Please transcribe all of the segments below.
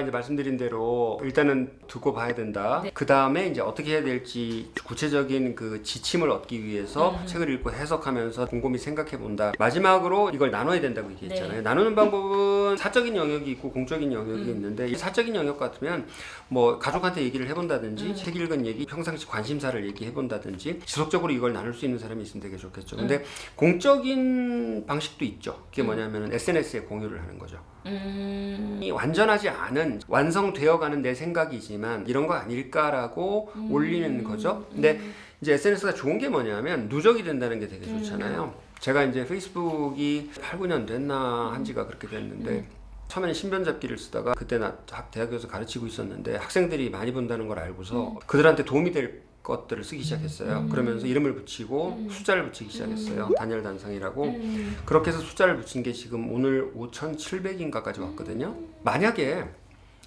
이제 말씀드린 대로 일단은 두고 봐야 된다. 네. 그 다음에 이제 어떻게 해야 될지 구체적인 그 지침을 얻기 위해서 책을 읽고 해석하면서 곰곰이 생각해 본다. 마지막으로 이걸 나눠야 된다고 얘기했잖아요. 네. 나누는 방법은 사적인 영역이 있고 공적인 영역이 있는데 이 사적인 영역 같으면 뭐 가족한테 얘기를 해본다든지 책 읽은 얘기, 평상시 관심사를 얘기해 본다든지 지속적으로 이걸 나눌 수 있는 사람이 있으면 되게 좋겠죠. 근데 공적인 방식도 있죠. 그게 뭐냐면 SNS에 공유를 하는 거죠. 이 완전하지 않은 완성되어가는 내 생각이지만 이런 거 아닐까라고 올리는 거죠. 근데 이제 SNS가 좋은 게 뭐냐면 누적이 된다는 게 되게 좋잖아요. 제가 이제 페이스북이 8, 9년 됐나 한 지가 그렇게 됐는데 처음에는 신변잡기를 쓰다가 그때 나 대학교에서 가르치고 있었는데 학생들이 많이 본다는 걸 알고서 그들한테 도움이 될 것들을 쓰기 시작했어요. 그러면서 이름을 붙이고 숫자를 붙이기 시작했어요. 단열 단상이라고. 그렇게 해서 숫자를 붙인 게 지금 오늘 5,700인가까지 왔거든요. 만약에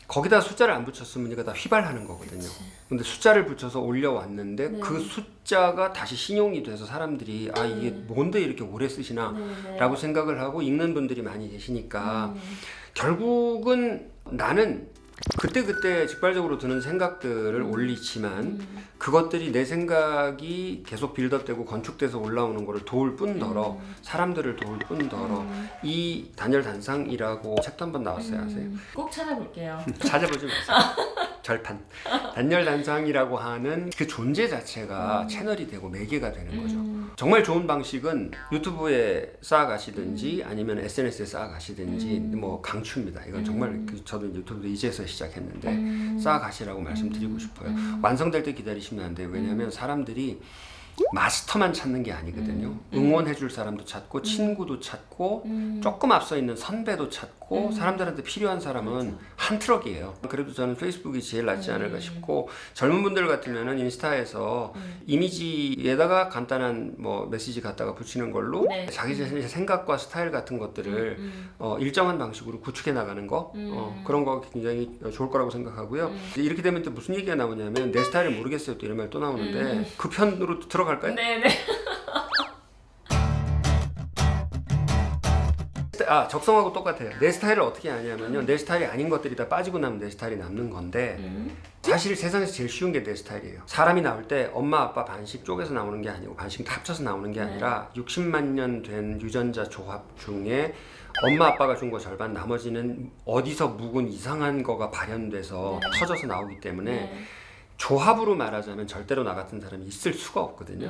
거기다 숫자를 안 붙였으면 이거 다 휘발하는 거거든요. 근데 숫자를 붙여서 올려왔는데 네. 그 숫자가 다시 신용이 돼서 사람들이 아 이게 뭔데 이렇게 오래 쓰시나 라고 생각을 하고 읽는 분들이 많이 계시니까 결국은 나는 그때그때 직발적으로 드는 생각들을 올리지만 그것들이 내 생각이 계속 빌드업되고 건축돼서 올라오는 거를 도울 뿐더러 사람들을 도울 뿐더러 이 단열 단상이라고 책도 한번 나왔어요. 아세요? 꼭 찾아볼게요. 찾아보지 마세요. 절판. 단열 단상이라고 하는 그 존재 자체가 채널이 되고 매개가 되는 거죠. 정말 좋은 방식은 유튜브에 쌓아가시든지 아니면 SNS에 쌓아가시든지 뭐 강추입니다. 이건 정말 저도 유튜브도 이제서 시작했는데 쌓아가시라고 말씀드리고 싶어요. 완성될 때 기다리시면 안 돼요. 왜냐하면 사람들이 마스터만 찾는 게 아니거든요. 응원해줄 사람도 찾고 친구도 찾고 조금 앞서 있는 선배도 찾고 사람들한테 필요한 사람은 한 트럭이에요. 그래도 저는 페이스북이 제일 낫지 않을까 싶고 젊은 분들 같으면은 인스타에서 이미지에다가 간단한 뭐 메시지 갖다가 붙이는 걸로 네. 자기 자신의 생각과 스타일 같은 것들을 일정한 방식으로 구축해 나가는 거 그런 거 굉장히 좋을 거라고 생각하고요. 이렇게 되면 또 무슨 얘기가 나오냐면 내 스타일을 모르겠어요 또 이런 말 또 나오는데 그 편으로 들어갈까요? 네네. 아 적성하고 똑같아요. 내 스타일을 어떻게 아냐면요 내 스타일이 아닌 것들이 다 빠지고 나면 내 스타일이 남는 건데 사실 세상에서 제일 쉬운 게 내 스타일이에요. 사람이 나올 때 엄마 아빠 반씩 쪼개서 나오는 게 아니고 반씩 다 합쳐서 나오는 게 아니라 60만 년 된 유전자 조합 중에 엄마 아빠가 준 거 절반 나머지는 어디서 묵은 이상한 거가 발현돼서 터져서 나오기 때문에 조합으로 말하자면 절대로 나 같은 사람이 있을 수가 없거든요.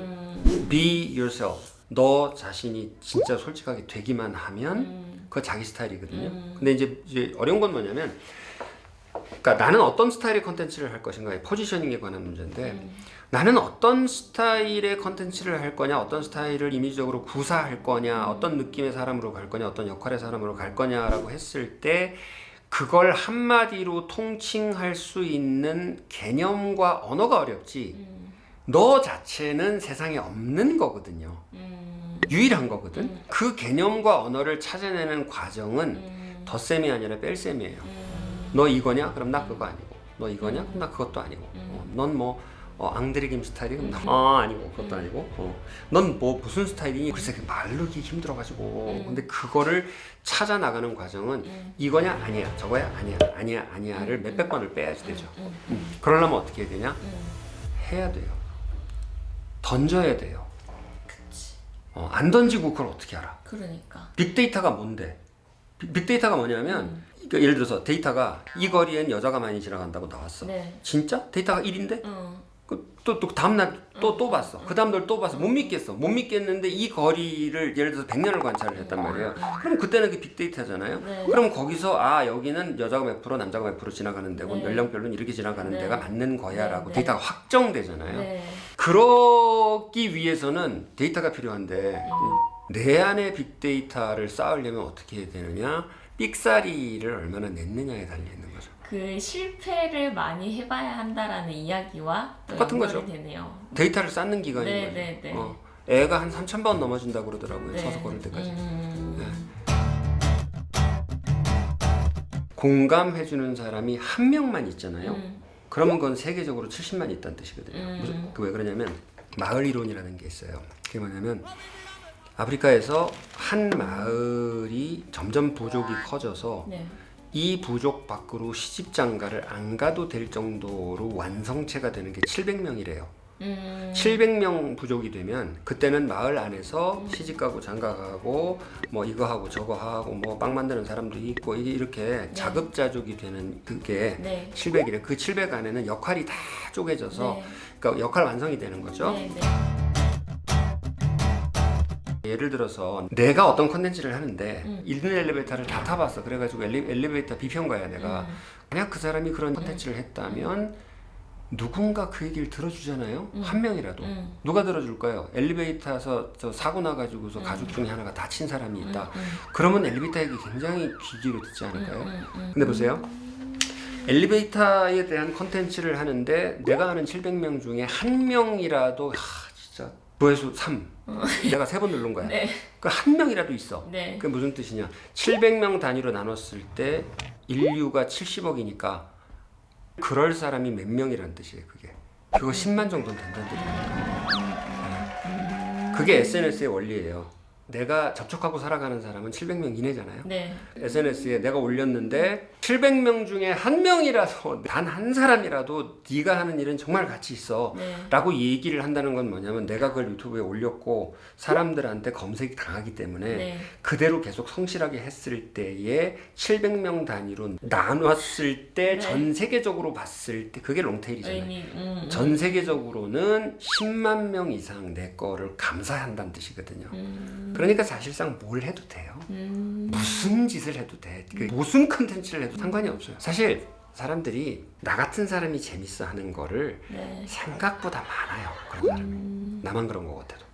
Be yourself. 너 자신이 진짜 솔직하게 되기만 하면 그거 자기 스타일이거든요. 근데 이제 어려운 건 뭐냐면 그러니까 나는 어떤 스타일의 컨텐츠를 할 것인가의 포지셔닝에 관한 문제인데 나는 어떤 스타일의 컨텐츠를 할 거냐 어떤 스타일을 이미지적으로 구사할 거냐 어떤 느낌의 사람으로 갈 거냐 어떤 역할의 사람으로 갈 거냐라고 했을 때 그걸 한마디로 통칭할 수 있는 개념과 언어가 어렵지 너 자체는 세상에 없는 거거든요. 유일한 거거든. 그 개념과 언어를 찾아내는 과정은 덧셈이 아니라 뺄셈이에요. 너 이거냐? 그럼 나 그거 아니고. 너 이거냐? 그럼 나 그것도 아니고. 넌 뭐 앙드레김 스타일이? 그럼 나 아니고 그것도 아니고. 넌 뭐 무슨 스타일이니? 글쎄 말르기 힘들어가지고. 근데 그거를 찾아 나가는 과정은 이거냐? 아니야. 저거야? 아니야. 아니야. 아니야를 몇백 번을 빼야지 되죠. 그러려면 어떻게 해야 되냐? 해야 돼요. 던져야 돼요. 안 던지고 그걸 어떻게 알아? 그러니까. 빅데이터가 뭔데? 빅데이터가 뭐냐면 그러니까 예를 들어서 데이터가 이 거리엔 여자가 많이 지나간다고 나왔어. 네. 진짜? 데이터가 1인데? 또 다음날 또 봤어. 그 다음날 또 봤어. 못 믿겠어. 못 믿겠는데 이 거리를 예를 들어서 100년을 관찰을 했단 말이에요. 그럼 그때는 그게 빅데이터잖아요. 네. 그럼 거기서 아 여기는 여자가 몇 프로 남자가 몇 프로 지나가는 데고 네. 연령별로는 이렇게 지나가는 네. 데가 맞는 거야 라고 네. 데이터가 확정되잖아요. 네. 그러기 위해서는 데이터가 필요한데 내 안에 빅데이터를 쌓으려면 어떻게 해야 되느냐? 삑사리를 얼마나 냈느냐에 달려있는 거죠. 그 실패를 많이 해봐야 한다라는 이야기와 또 똑같은 연결이 거죠. 되네요. 데이터를 쌓는 기간인 네, 거죠. 네, 네. 애가 한 3,000번 넘어진다고 그러더라고요. 네. 서서 걸을 때까지. 음. 공감해주는 사람이 한 명만 있잖아요. 그러면 그건 세계적으로 70만 있다는 뜻이거든요. 왜 그러냐면 마을 이론이라는 게 있어요. 그게 뭐냐면 아프리카에서 한 마을이 점점 부족이 커져서 네. 이 부족 밖으로 시집장가를 안 가도 될 정도로 완성체가 되는 게 700명이래요. 700명 부족이 되면 그때는 마을 안에서 시집가고 장가가고 뭐 이거 하고 저거 하고 뭐 빵 만드는 사람도 있고 이게 이렇게 자급자족이 되는 그게 네. 700이래. 그 700 안에는 역할이 다 쪼개져서 네. 그러니까 역할 완성이 되는 거죠. 네, 네. 예를 들어서 내가 어떤 컨텐츠를 하는데 있는 엘리베이터를 다 타봤어. 그래가지고 엘리베이터 비평가야 내가. 만약 그 사람이 그런 컨텐츠를 했다면 누군가 그 얘기를 들어주잖아요. 한 명이라도. 누가 들어줄까요? 엘리베이터에서 저 사고 나가지고서 가족 중에 하나가 다친 사람이 있다. 그러면 엘리베이터 얘기 굉장히 귀 기울여 듣지 않을까요? 근데 보세요. 엘리베이터에 대한 컨텐츠를 하는데 내가 아는 700명 중에 한 명이라도 진짜 조회수 3. 내가 3번 누른 거야. 네. 그 한 명이라도 있어. 네. 그게 무슨 뜻이냐? 700명 단위로 나눴을 때 인류가 70억이니까 그럴 사람이 몇 명이라는 뜻이에요. 그게. 그거 10만 정도는 된다는 뜻이에요. 그게 SNS의 원리예요. 내가 접촉하고 살아가는 사람은 700명 이내잖아요. 네. SNS에 내가 올렸는데 700명 중에 한 명이라도 단 한 사람이라도 네가 하는 일은 정말 가치 있어 네. 라고 얘기를 한다는 건 뭐냐면 내가 그걸 유튜브에 올렸고 사람들한테 검색이 당하기 때문에 네. 그대로 계속 성실하게 했을 때에 700명 단위로 나눴을 때 전 네. 세계적으로 봤을 때 그게 롱테일이잖아요. 의미, 전 세계적으로는 10만 명 이상 내 거를 감사한다는 뜻이거든요. 그러니까 사실상 뭘 해도 돼요. 무슨 짓을 해도 돼. 무슨 컨텐츠를 해도 상관이 없어요. 사실 사람들이 나 같은 사람이 재밌어 하는 거를 네. 생각보다 많아요. 그런 사람이. 나만 그런 것 같아도.